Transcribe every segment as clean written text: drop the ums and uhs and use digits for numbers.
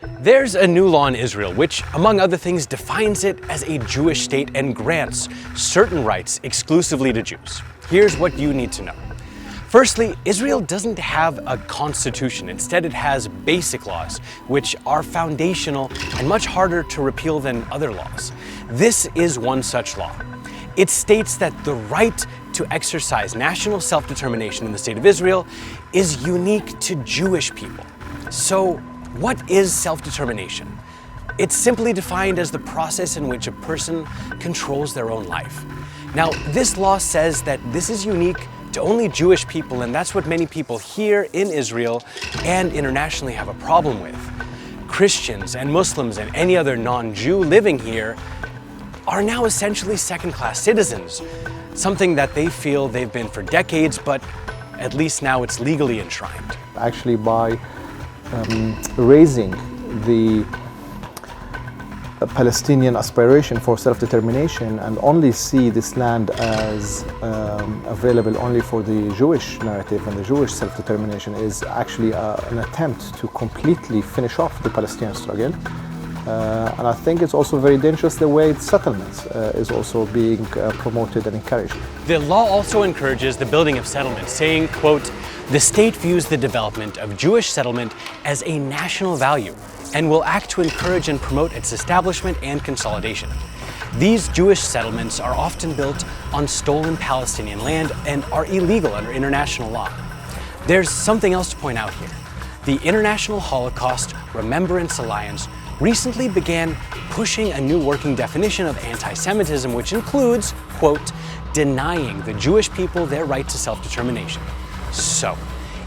There's a new law in Israel which, among other things, defines it as a Jewish state and grants certain rights exclusively to Jews. Here's what you need to know. Firstly, Israel doesn't have a constitution. Instead, it has basic laws, which are foundational and much harder to repeal than other laws. This is one such law. It states that the right to exercise national self-determination in the state of Israel is unique to Jewish people. So, what is self-determination? It's simply defined as the process in which a person controls their own life. Now, this law says that this is unique to only Jewish people, and that's what many people here in Israel and internationally have a problem with. Christians and Muslims and any other non-Jew living here are now essentially second-class citizens, something that they feel they've been for decades, but at least now it's legally enshrined. Actually, by raising the Palestinian aspiration for self-determination and only see this land as available only for the Jewish narrative and the Jewish self-determination is actually an attempt to completely finish off the Palestinian struggle. And I think it's also very dangerous the way settlements is also being promoted and encouraged. The law also encourages the building of settlements, saying, quote, "The state views the development of Jewish settlement as a national value and will act to encourage and promote its establishment and consolidation." These Jewish settlements are often built on stolen Palestinian land and are illegal under international law. There's something else to point out here. The International Holocaust Remembrance Alliance recently began pushing a new working definition of anti-Semitism, which includes, quote, "denying the Jewish people their right to self-determination." So,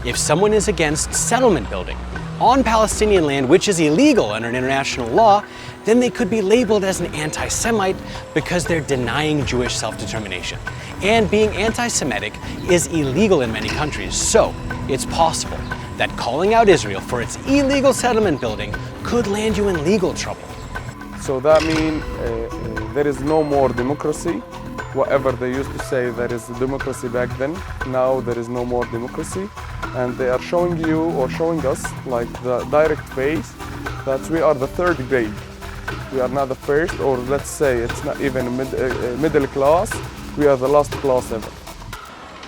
if someone is against settlement building on Palestinian land, which is illegal under international law, then they could be labeled as an anti-Semite because they're denying Jewish self-determination. And being anti-Semitic is illegal in many countries, so it's possible that calling out Israel for its illegal settlement building could land you in legal trouble. So that means there is no more democracy. Whatever they used to say there is democracy back then, now there is no more democracy. And they are showing you or showing us like the direct face that we are the third grade. We are not the first, or let's say it's not even middle class. We are the last class ever.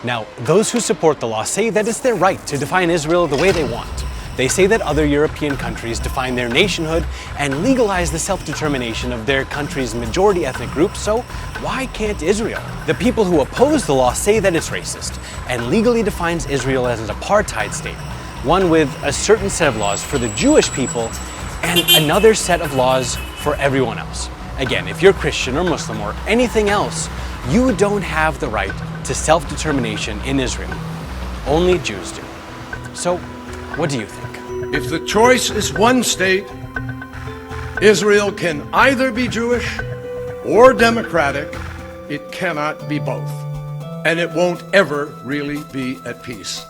Now, those who support the law say that it's their right to define Israel the way they want. They say that other European countries define their nationhood and legalize the self-determination of their country's majority ethnic group, so why can't Israel? The people who oppose the law say that it's racist and legally defines Israel as an apartheid state, one with a certain set of laws for the Jewish people and another set of laws for everyone else. Again, if you're Christian or Muslim or anything else, you don't have the right to self-determination in Israel. Only Jews do. So, what do you think? If the choice is one state, Israel can either be Jewish or democratic. It cannot be both. And it won't ever really be at peace.